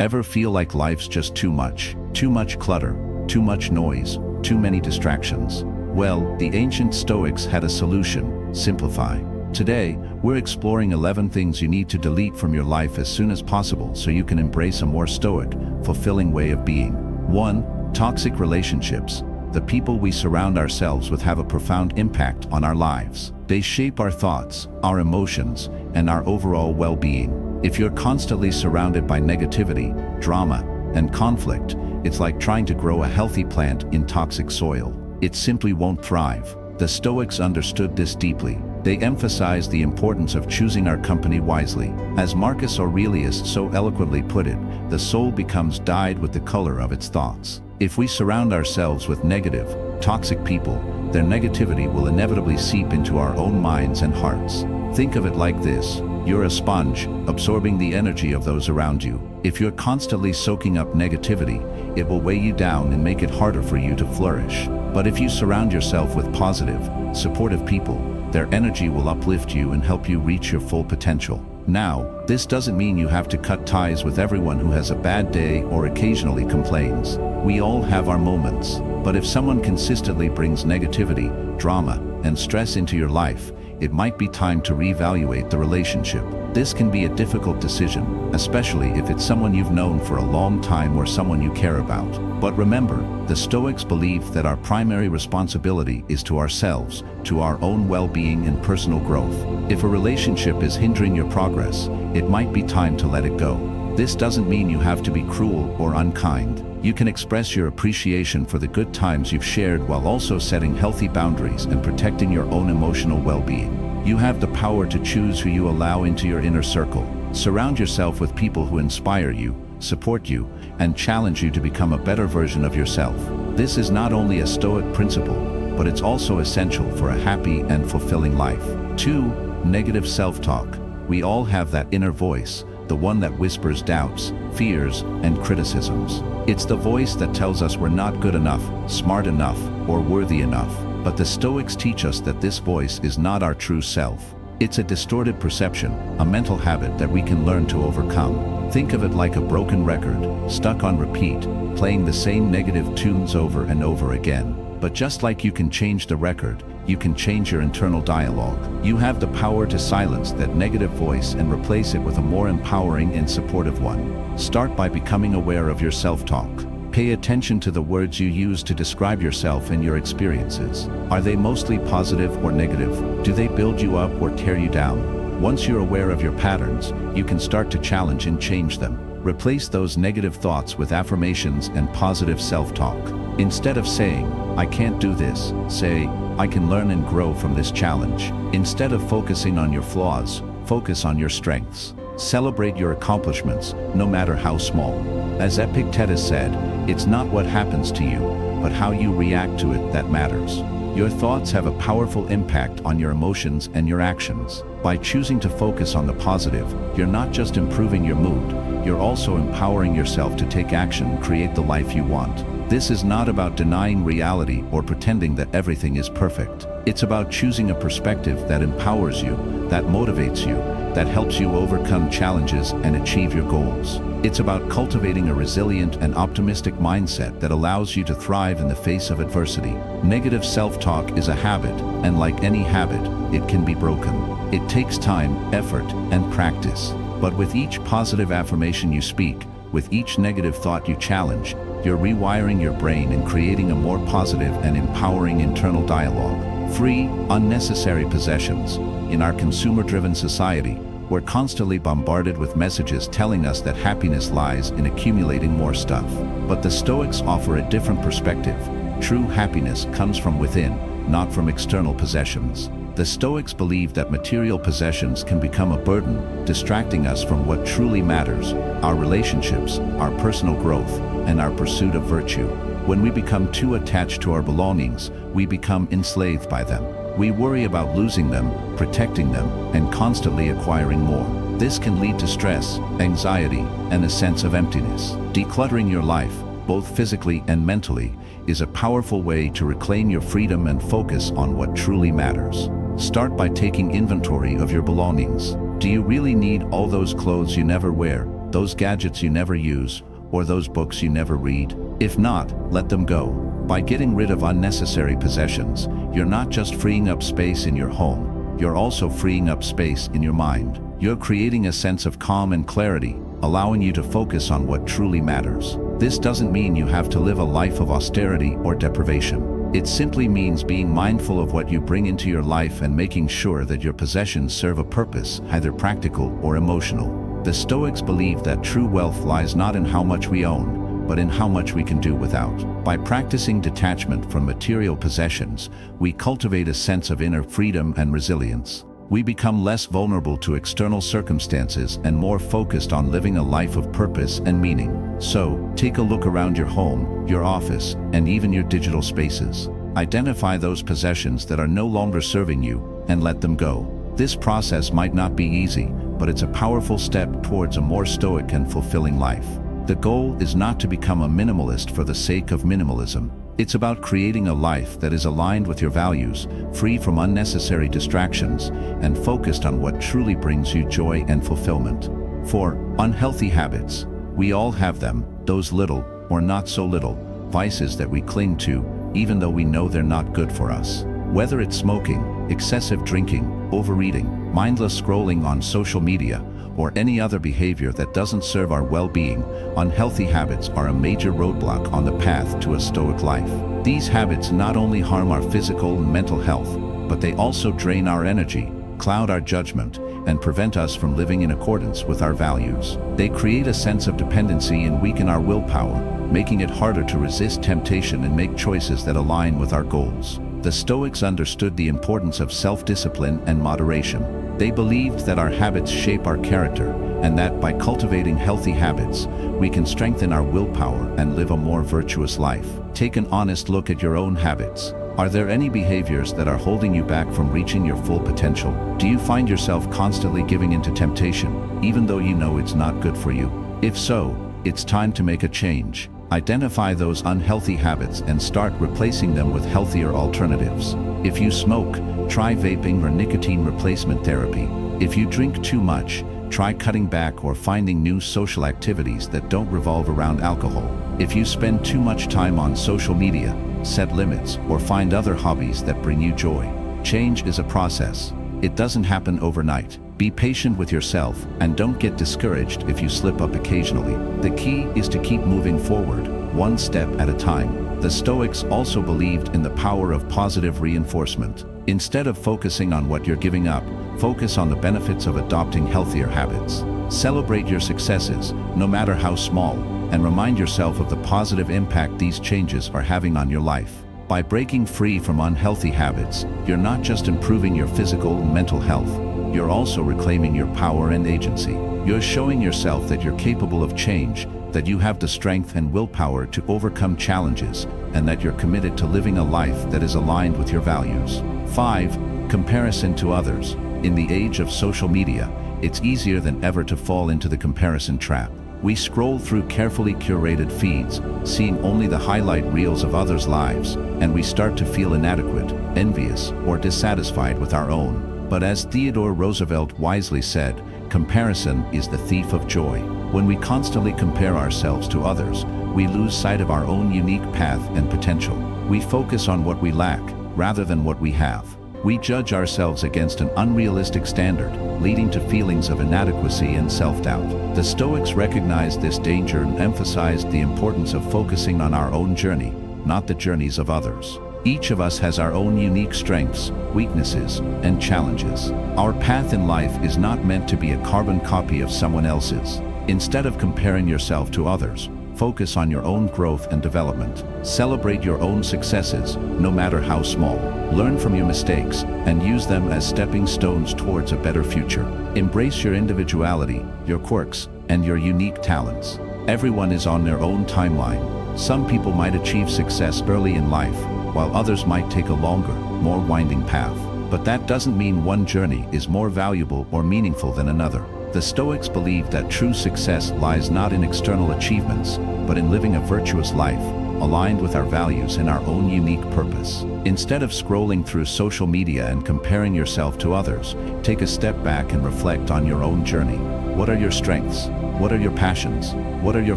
Ever feel like life's just too much? Too much clutter, too much noise, too many distractions? Well, the ancient Stoics had a solution: simplify. Today, we're exploring 11 things you need to delete from your life as soon as possible so you can embrace a more stoic, fulfilling way of being. 1. Toxic relationships. The people we surround ourselves with have a profound impact on our lives. They shape our thoughts, our emotions, and our overall well-being. If you're constantly surrounded by negativity, drama, and conflict, it's like trying to grow a healthy plant in toxic soil. It simply won't thrive. The Stoics understood this deeply. They emphasized the importance of choosing our company wisely. As Marcus Aurelius so eloquently put it, the soul becomes dyed with the color of its thoughts. If we surround ourselves with negative, toxic people, their negativity will inevitably seep into our own minds and hearts. Think of it like this: you're a sponge, absorbing the energy of those around you. If you're constantly soaking up negativity, it will weigh you down and make it harder for you to flourish. But if you surround yourself with positive, supportive people, their energy will uplift you and help you reach your full potential. Now, this doesn't mean you have to cut ties with everyone who has a bad day or occasionally complains. We all have our moments. But if someone consistently brings negativity, drama, and stress into your life, it might be time to reevaluate the relationship. This can be a difficult decision, especially if it's someone you've known for a long time or someone you care about. But remember, the Stoics believe that our primary responsibility is to ourselves, to our own well-being and personal growth. If a relationship is hindering your progress, it might be time to let it go. This doesn't mean you have to be cruel or unkind. You can express your appreciation for the good times you've shared while also setting healthy boundaries and protecting your own emotional well-being. You have the power to choose who you allow into your inner circle. Surround yourself with people who inspire you, support you, and challenge you to become a better version of yourself. This is not only a Stoic principle, but it's also essential for a happy and fulfilling life. 2. Negative self-talk. We all have that inner voice, the one that whispers doubts, fears, and criticisms. It's the voice that tells us we're not good enough, smart enough, or worthy enough. But the Stoics teach us that this voice is not our true self. It's a distorted perception, a mental habit that we can learn to overcome. Think of it like a broken record, stuck on repeat, playing the same negative tunes over and over again. But just like you can change the record, you can change your internal dialogue. You have the power to silence that negative voice and replace it with a more empowering and supportive one. Start by becoming aware of your self-talk. Pay attention to the words you use to describe yourself and your experiences. Are they mostly positive or negative? Do they build you up or tear you down? Once you're aware of your patterns, you can start to challenge and change them. Replace those negative thoughts with affirmations and positive self-talk. Instead of saying, "I can't do this," say, "I can learn and grow from this challenge." Instead of focusing on your flaws, focus on your strengths. Celebrate your accomplishments, no matter how small. As Epictetus said, it's not what happens to you, but how you react to it that matters. Your thoughts have a powerful impact on your emotions and your actions. By choosing to focus on the positive, you're not just improving your mood, you're also empowering yourself to take action and create the life you want. This is not about denying reality or pretending that everything is perfect. It's about choosing a perspective that empowers you, that motivates you, that helps you overcome challenges and achieve your goals. It's about cultivating a resilient and optimistic mindset that allows you to thrive in the face of adversity. Negative self-talk is a habit, and like any habit, it can be broken. It takes time, effort, and practice. But with each positive affirmation you speak, with each negative thought you challenge, you're rewiring your brain and creating a more positive and empowering internal dialogue. 3. Unnecessary possessions. In our consumer-driven society, we're constantly bombarded with messages telling us that happiness lies in accumulating more stuff. But the Stoics offer a different perspective. True happiness comes from within, not from external possessions. The Stoics believe that material possessions can become a burden, distracting us from what truly matters: our relationships, our personal growth, and our pursuit of virtue. When we become too attached to our belongings, we become enslaved by them. We worry about losing them, protecting them, and constantly acquiring more. This can lead to stress, anxiety, and a sense of emptiness. Decluttering your life, both physically and mentally, is a powerful way to reclaim your freedom and focus on what truly matters. Start by taking inventory of your belongings. Do you really need all those clothes you never wear? those gadgets you never use, or those books you never read? If not, let them go. By getting rid of unnecessary possessions, you're not just freeing up space in your home, you're also freeing up space in your mind. You're creating a sense of calm and clarity, allowing you to focus on what truly matters. This doesn't mean you have to live a life of austerity or deprivation. It simply means being mindful of what you bring into your life and making sure that your possessions serve a purpose, either practical or emotional. The Stoics believe that true wealth lies not in how much we own, but in how much we can do without. By practicing detachment from material possessions, we cultivate a sense of inner freedom and resilience. We become less vulnerable to external circumstances and more focused on living a life of purpose and meaning. So, take a look around your home, your office, and even your digital spaces. Identify those possessions that are no longer serving you and let them go. This process might not be easy, but it's a powerful step towards a more stoic and fulfilling life. The goal is not to become a minimalist for the sake of minimalism. It's about creating a life that is aligned with your values, free from unnecessary distractions, and focused on what truly brings you joy and fulfillment. For unhealthy habits, we all have them, those little, or not so little, vices that we cling to, even though we know they're not good for us. Whether it's smoking, excessive drinking, overeating, mindless scrolling on social media, or any other behavior that doesn't serve our well-being, unhealthy habits are a major roadblock on the path to a stoic life. These habits not only harm our physical and mental health, but they also drain our energy, cloud our judgment, and prevent us from living in accordance with our values. They create a sense of dependency and weaken our willpower, making it harder to resist temptation and make choices that align with our goals. The Stoics understood the importance of self-discipline and moderation. They believed that our habits shape our character, and that by cultivating healthy habits, we can strengthen our willpower and live a more virtuous life. Take an honest look at your own habits. Are there any behaviors that are holding you back from reaching your full potential? Do you find yourself constantly giving into temptation, even though you know it's not good for you? If so, it's time to make a change. Identify those unhealthy habits and start replacing them with healthier alternatives. If you smoke, try vaping or nicotine replacement therapy. If you drink too much, try cutting back or finding new social activities that don't revolve around alcohol. If you spend too much time on social media, set limits or find other hobbies that bring you joy. Change is a process. It doesn't happen overnight. Be patient with yourself and don't get discouraged if you slip up occasionally. The key is to keep moving forward, one step at a time. The Stoics also believed in the power of positive reinforcement. Instead of focusing on what you're giving up, focus on the benefits of adopting healthier habits. Celebrate your successes, no matter how small, and remind yourself of the positive impact these changes are having on your life. By breaking free from unhealthy habits, you're not just improving your physical and mental health, you're also reclaiming your power and agency. You're showing yourself that you're capable of change, that you have the strength and willpower to overcome challenges, and that you're committed to living a life that is aligned with your values. 5. Comparison to others. In the age of social media, it's easier than ever to fall into the comparison trap. We scroll through carefully curated feeds, seeing only the highlight reels of others' lives, and we start to feel inadequate, envious, or dissatisfied with our own. But as Theodore Roosevelt wisely said, comparison is the thief of joy. When we constantly compare ourselves to others, we lose sight of our own unique path and potential. We focus on what we lack, rather than what we have. We judge ourselves against an unrealistic standard, leading to feelings of inadequacy and self-doubt. The Stoics recognized this danger and emphasized the importance of focusing on our own journey, not the journeys of others. Each of us has our own unique strengths, weaknesses, and challenges. Our path in life is not meant to be a carbon copy of someone else's. Instead of comparing yourself to others, focus on your own growth and development. Celebrate your own successes, no matter how small. Learn from your mistakes and use them as stepping stones towards a better future. Embrace your individuality, your quirks, and your unique talents. Everyone is on their own timeline. Some people might achieve success early in life, while others might take a longer, more winding path. But that doesn't mean one journey is more valuable or meaningful than another. The Stoics believed that true success lies not in external achievements, but in living a virtuous life, aligned with our values and our own unique purpose. Instead of scrolling through social media and comparing yourself to others, take a step back and reflect on your own journey. What are your strengths? What are your passions? What are your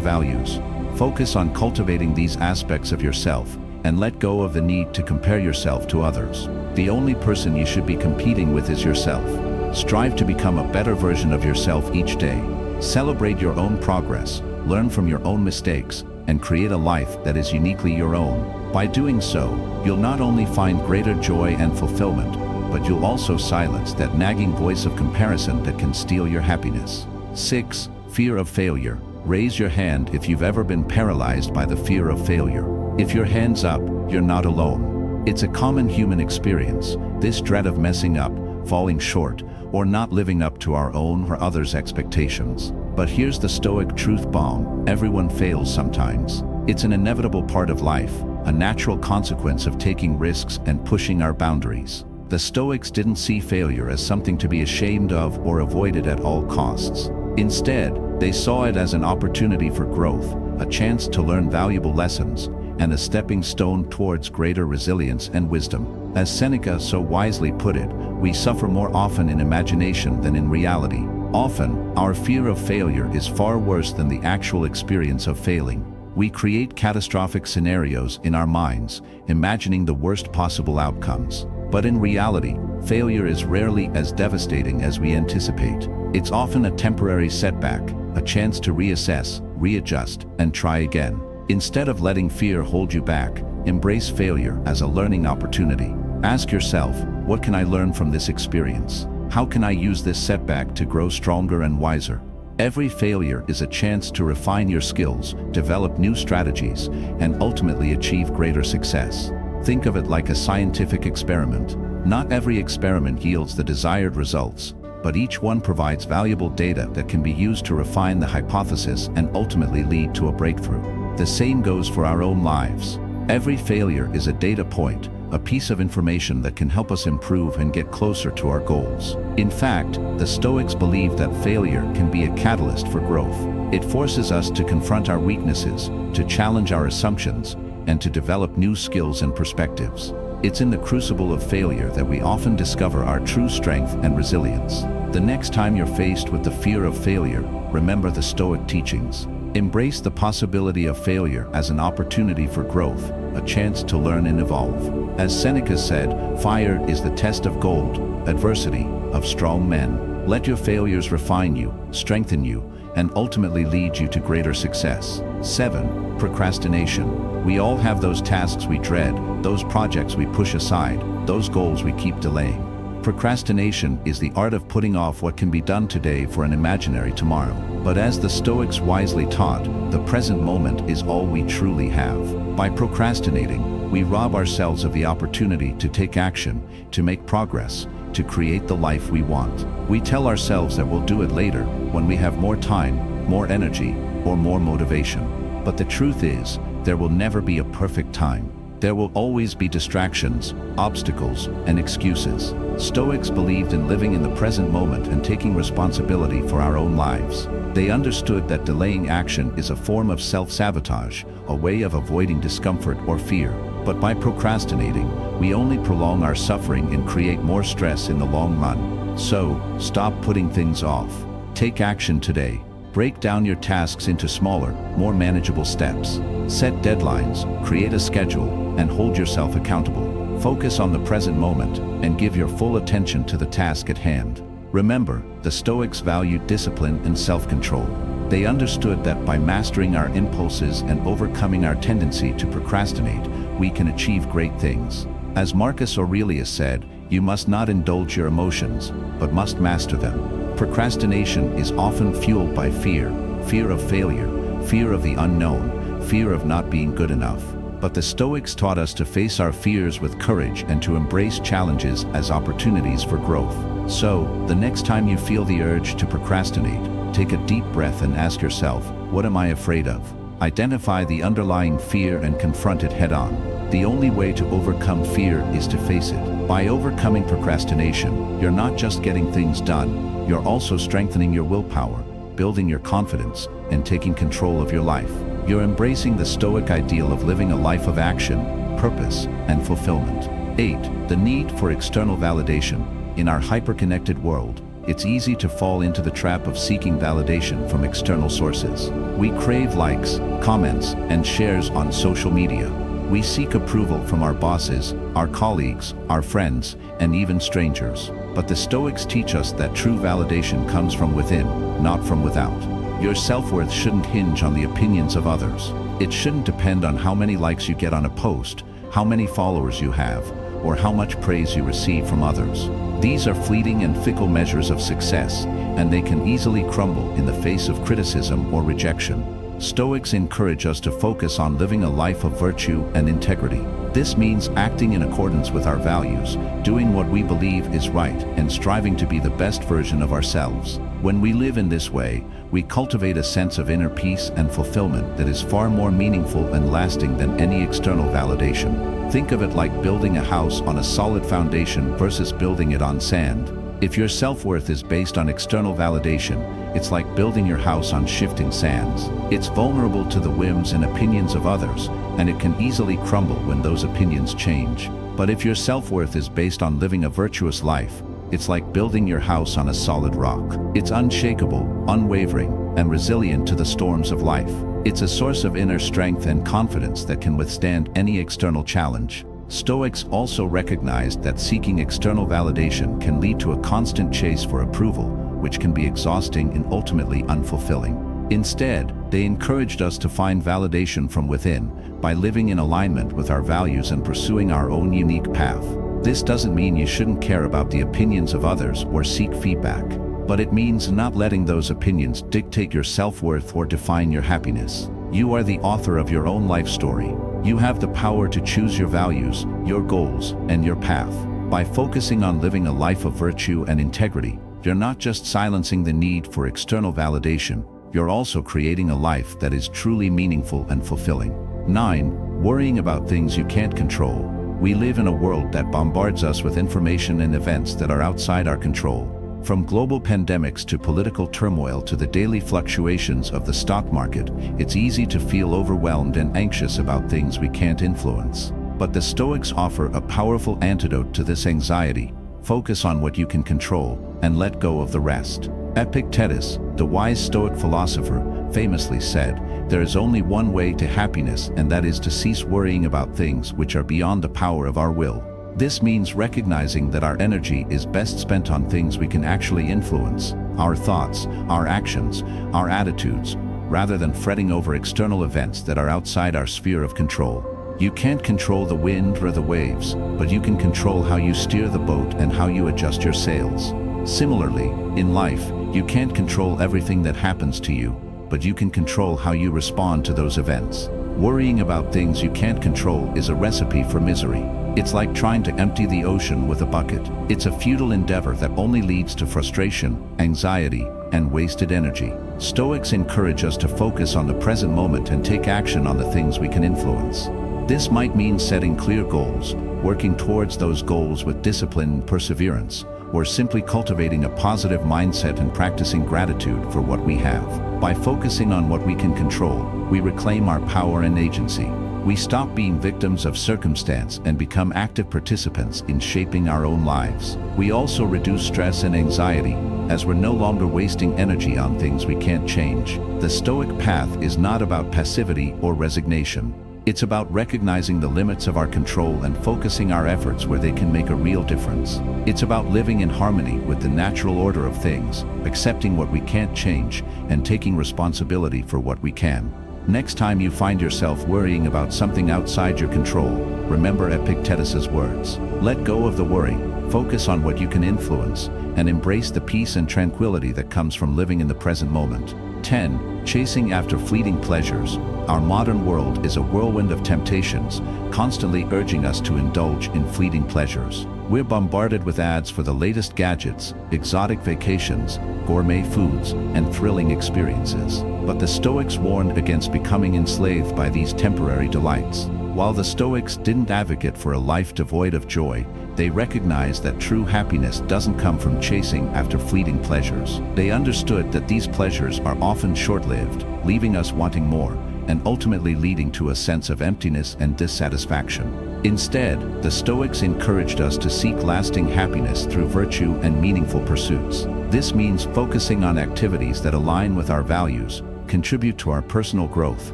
values? Focus on cultivating these aspects of yourself and let go of the need to compare yourself to others. The only person you should be competing with is yourself. Strive to become a better version of yourself each day. Celebrate your own progress, learn from your own mistakes, and create a life that is uniquely your own. By doing so, you'll not only find greater joy and fulfillment, but you'll also silence that nagging voice of comparison that can steal your happiness. 6. Fear of failure. Raise your hand if you've ever been paralyzed by the fear of failure. If your hand's up, you're not alone. It's a common human experience, this dread of messing up, falling short, or not living up to our own or others' expectations. But here's the Stoic truth bomb: everyone fails sometimes. It's an inevitable part of life, a natural consequence of taking risks and pushing our boundaries. The Stoics didn't see failure as something to be ashamed of or avoided at all costs. Instead, they saw it as an opportunity for growth, a chance to learn valuable lessons, and a stepping stone towards greater resilience and wisdom. As Seneca so wisely put it, we suffer more often in imagination than in reality. Often, our fear of failure is far worse than the actual experience of failing. We create catastrophic scenarios in our minds, imagining the worst possible outcomes. But in reality, failure is rarely as devastating as we anticipate. It's often a temporary setback, a chance to reassess, readjust, and try again. Instead of letting fear hold you back, embrace failure as a learning opportunity. Ask yourself, what can I learn from this experience? How can I use this setback to grow stronger and wiser? Every failure is a chance to refine your skills, develop new strategies, and ultimately achieve greater success. Think of it like a scientific experiment. Not every experiment yields the desired results, but each one provides valuable data that can be used to refine the hypothesis and ultimately lead to a breakthrough. The same goes for our own lives. Every failure is a data point, a piece of information that can help us improve and get closer to our goals. In fact, the Stoics believe that failure can be a catalyst for growth. It forces us to confront our weaknesses, to challenge our assumptions, and to develop new skills and perspectives. It's in the crucible of failure that we often discover our true strength and resilience. The next time you're faced with the fear of failure, remember the Stoic teachings. Embrace the possibility of failure as an opportunity for growth, a chance to learn and evolve. As Seneca said, fire is the test of gold, adversity of strong men. Let your failures refine you, strengthen you, and ultimately lead you to greater success. 7. Procrastination. We all have those tasks we dread, those projects we push aside, those goals we keep delaying. Procrastination is the art of putting off what can be done today for an imaginary tomorrow. But as the Stoics wisely taught, the present moment is all we truly have. By procrastinating, we rob ourselves of the opportunity to take action, to make progress, to create the life we want. We tell ourselves that we'll do it later, when we have more time, more energy, or more motivation. But the truth is, there will never be a perfect time. There will always be distractions, obstacles, and excuses. Stoics believed in living in the present moment and taking responsibility for our own lives. They understood that delaying action is a form of self-sabotage, a way of avoiding discomfort or fear. But by procrastinating, we only prolong our suffering and create more stress in the long run. So, stop putting things off. Take action today. Break down your tasks into smaller, more manageable steps. Set deadlines, create a schedule, and hold yourself accountable. Focus on the present moment and give your full attention to the task at hand. Remember, the Stoics valued discipline and self-control. They understood that by mastering our impulses and overcoming our tendency to procrastinate, we can achieve great things. As Marcus Aurelius said, you must not indulge your emotions, but must master them. Procrastination is often fueled by fear, fear of failure, fear of the unknown, fear of not being good enough. But the Stoics taught us to face our fears with courage and to embrace challenges as opportunities for growth. So, the next time you feel the urge to procrastinate, take a deep breath and ask yourself, what am I afraid of? Identify the underlying fear and confront it head-on. The only way to overcome fear is to face it. By overcoming procrastination, you're not just getting things done, you're also strengthening your willpower, building your confidence, and taking control of your life. You're embracing the Stoic ideal of living a life of action, purpose, and fulfillment. 8. The need for external validation. In our hyper-connected world, it's easy to fall into the trap of seeking validation from external sources. We crave likes, comments, and shares on social media. We seek approval from our bosses, our colleagues, our friends, and even strangers. But the Stoics teach us that true validation comes from within, not from without. Your self-worth shouldn't hinge on the opinions of others. It shouldn't depend on how many likes you get on a post, how many followers you have, or how much praise you receive from others. These are fleeting and fickle measures of success, and they can easily crumble in the face of criticism or rejection. Stoics encourage us to focus on living a life of virtue and integrity. This means acting in accordance with our values, doing what we believe is right, and striving to be the best version of ourselves. When we live in this way, we cultivate a sense of inner peace and fulfillment that is far more meaningful and lasting than any external validation. Think of it like building a house on a solid foundation versus building it on sand. If your self-worth is based on external validation, it's like building your house on shifting sands. It's vulnerable to the whims and opinions of others, and it can easily crumble when those opinions change. But if your self-worth is based on living a virtuous life, it's like building your house on a solid rock. It's unshakable, unwavering, and resilient to the storms of life. It's a source of inner strength and confidence that can withstand any external challenge. Stoics also recognized that seeking external validation can lead to a constant chase for approval, which can be exhausting and ultimately unfulfilling. Instead, they encouraged us to find validation from within by living in alignment with our values and pursuing our own unique path. This doesn't mean you shouldn't care about the opinions of others or seek feedback, but it means not letting those opinions dictate your self-worth or define your happiness. You are the author of your own life story. You have the power to choose your values, your goals, and your path. By focusing on living a life of virtue and integrity, you're not just silencing the need for external validation, you're also creating a life that is truly meaningful and fulfilling. 9. Worrying about things you can't control. We live in a world that bombards us with information and events that are outside our control. From global pandemics to political turmoil to the daily fluctuations of the stock market, it's easy to feel overwhelmed and anxious about things we can't influence. But the Stoics offer a powerful antidote to this anxiety. Focus on what you can control and let go of the rest. Epictetus, the wise Stoic philosopher, famously said, "There is only one way to happiness, and that is to cease worrying about things which are beyond the power of our will." This means recognizing that our energy is best spent on things we can actually influence, our thoughts, our actions, our attitudes, rather than fretting over external events that are outside our sphere of control. You can't control the wind or the waves, but you can control how you steer the boat and how you adjust your sails. Similarly, in life, you can't control everything that happens to you, but you can control how you respond to those events. Worrying about things you can't control is a recipe for misery. It's like trying to empty the ocean with a bucket. It's a futile endeavor that only leads to frustration, anxiety, and wasted energy. Stoics encourage us to focus on the present moment and take action on the things we can influence. This might mean setting clear goals, working towards those goals with discipline and perseverance, or simply cultivating a positive mindset and practicing gratitude for what we have. By focusing on what we can control, we reclaim our power and agency. We stop being victims of circumstance and become active participants in shaping our own lives. We also reduce stress and anxiety, as we're no longer wasting energy on things we can't change. The Stoic path is not about passivity or resignation. It's about recognizing the limits of our control and focusing our efforts where they can make a real difference. It's about living in harmony with the natural order of things, accepting what we can't change, and taking responsibility for what we can. Next time you find yourself worrying about something outside your control, remember Epictetus's words. Let go of the worry, focus on what you can influence, and embrace the peace and tranquility that comes from living in the present moment. 10. Chasing after fleeting pleasures. Our modern world is a whirlwind of temptations, constantly urging us to indulge in fleeting pleasures. We're bombarded with ads for the latest gadgets, exotic vacations, gourmet foods, and thrilling experiences. But the Stoics warned against becoming enslaved by these temporary delights. While the Stoics didn't advocate for a life devoid of joy, they recognized that true happiness doesn't come from chasing after fleeting pleasures. They understood that these pleasures are often short-lived, leaving us wanting more, and ultimately leading to a sense of emptiness and dissatisfaction. Instead, the Stoics encouraged us to seek lasting happiness through virtue and meaningful pursuits. This means focusing on activities that align with our values, contribute to our personal growth,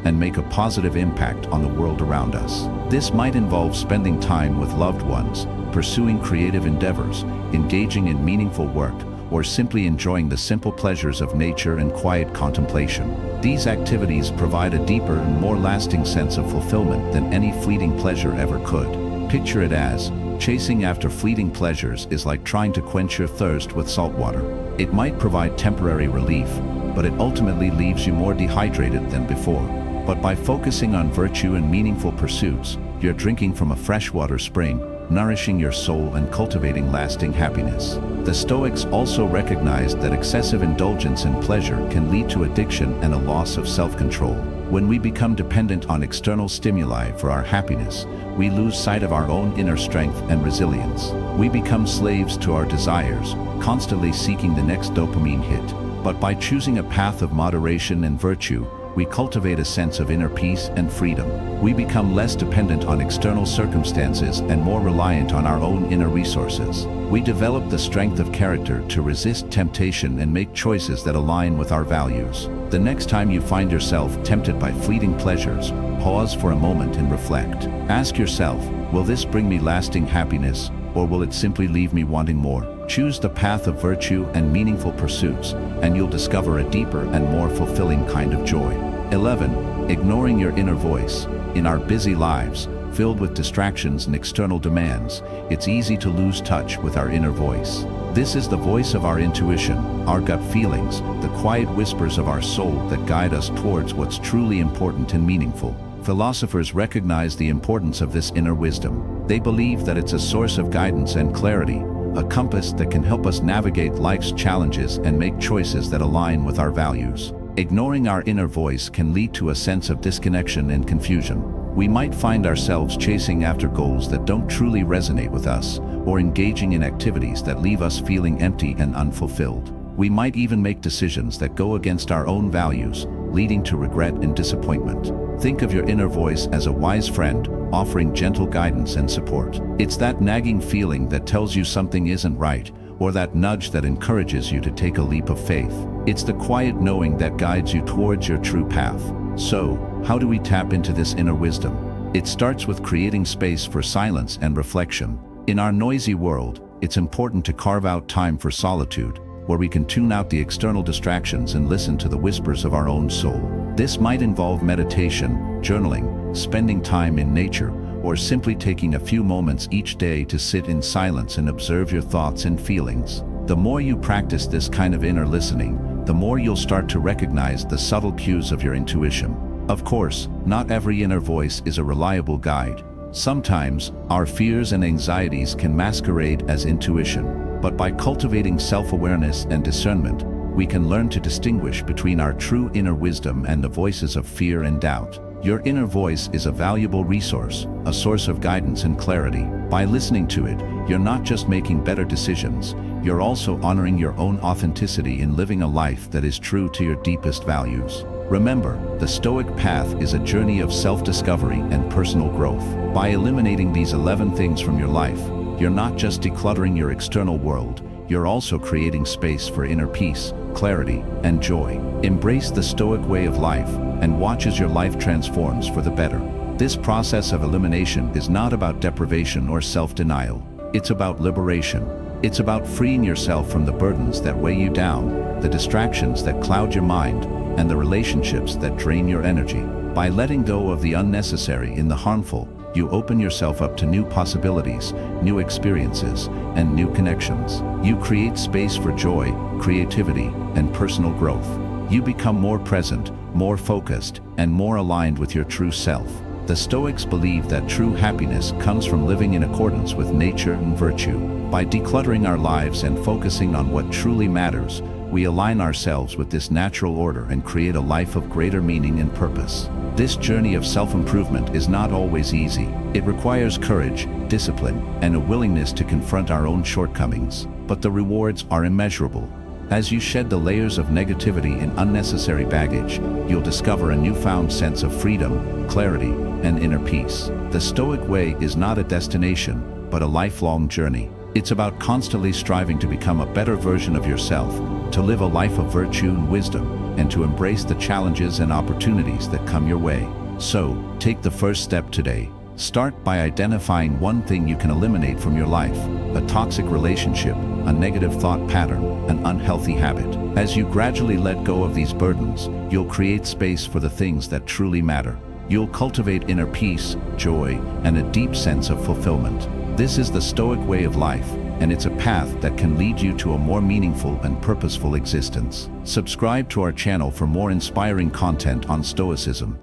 and make a positive impact on the world around us. This might involve spending time with loved ones, pursuing creative endeavors, engaging in meaningful work, or simply enjoying the simple pleasures of nature and quiet contemplation. These activities provide a deeper and more lasting sense of fulfillment than any fleeting pleasure ever could. Picture it as, chasing after fleeting pleasures is like trying to quench your thirst with salt water. It might provide temporary relief, but it ultimately leaves you more dehydrated than before. But by focusing on virtue and meaningful pursuits, you're drinking from a freshwater spring, nourishing your soul and cultivating lasting happiness. The Stoics also recognized that excessive indulgence in pleasure can lead to addiction and a loss of self-control. When we become dependent on external stimuli for our happiness, we lose sight of our own inner strength and resilience. We become slaves to our desires, constantly seeking the next dopamine hit. But by choosing a path of moderation and virtue, we cultivate a sense of inner peace and freedom. We become less dependent on external circumstances and more reliant on our own inner resources. We develop the strength of character to resist temptation and make choices that align with our values. The next time you find yourself tempted by fleeting pleasures, pause for a moment and reflect. Ask yourself, will this bring me lasting happiness, or will it simply leave me wanting more? Choose the path of virtue and meaningful pursuits, and you'll discover a deeper and more fulfilling kind of joy. 11. Ignoring your inner voice. In our busy lives, filled with distractions and external demands, it's easy to lose touch with our inner voice. This is the voice of our intuition, our gut feelings, the quiet whispers of our soul that guide us towards what's truly important and meaningful. Philosophers recognize the importance of this inner wisdom. They believe that it's a source of guidance and clarity, a compass that can help us navigate life's challenges and make choices that align with our values. Ignoring our inner voice can lead to a sense of disconnection and confusion. We might find ourselves chasing after goals that don't truly resonate with us, or engaging in activities that leave us feeling empty and unfulfilled. We might even make decisions that go against our own values, leading to regret and disappointment. Think of your inner voice as a wise friend, offering gentle guidance and support. It's that nagging feeling that tells you something isn't right, or that nudge that encourages you to take a leap of faith. It's the quiet knowing that guides you towards your true path. So, how do we tap into this inner wisdom? It starts with creating space for silence and reflection. In our noisy world, it's important to carve out time for solitude, where we can tune out the external distractions and listen to the whispers of our own soul. This might involve meditation, journaling, spending time in nature, or simply taking a few moments each day to sit in silence and observe your thoughts and feelings. The more you practice this kind of inner listening, the more you'll start to recognize the subtle cues of your intuition. Of course, not every inner voice is a reliable guide. Sometimes, our fears and anxieties can masquerade as intuition, but by cultivating self-awareness and discernment, we can learn to distinguish between our true inner wisdom and the voices of fear and doubt. Your inner voice is a valuable resource, a source of guidance and clarity. By listening to it, you're not just making better decisions, you're also honoring your own authenticity in living a life that is true to your deepest values. Remember, the Stoic path is a journey of self-discovery and personal growth. By eliminating these 11 things from your life, you're not just decluttering your external world, you're also creating space for inner peace, clarity, and joy. Embrace the Stoic way of life and watch as your life transforms for the better. This process of elimination is not about deprivation or self-denial. It's about liberation. It's about freeing yourself from the burdens that weigh you down, the distractions that cloud your mind, and the relationships that drain your energy. By letting go of the unnecessary and the harmful, you open yourself up to new possibilities, new experiences, and new connections. You create space for joy, creativity, and personal growth. You become more present, more focused, and more aligned with your true self. The Stoics believe that true happiness comes from living in accordance with nature and virtue. By decluttering our lives and focusing on what truly matters, we align ourselves with this natural order and create a life of greater meaning and purpose. This journey of self-improvement is not always easy. It requires courage, discipline, and a willingness to confront our own shortcomings. But the rewards are immeasurable. As you shed the layers of negativity and unnecessary baggage, you'll discover a newfound sense of freedom, clarity, and inner peace. The Stoic way is not a destination, but a lifelong journey. It's about constantly striving to become a better version of yourself, to live a life of virtue and wisdom, and to embrace the challenges and opportunities that come your way. So, take the first step today. Start by identifying one thing you can eliminate from your life: a toxic relationship, a negative thought pattern, an unhealthy habit. As you gradually let go of these burdens, you'll create space for the things that truly matter. You'll cultivate inner peace, joy, and a deep sense of fulfillment. This is the Stoic way of life, and it's a path that can lead you to a more meaningful and purposeful existence. Subscribe to our channel for more inspiring content on Stoicism.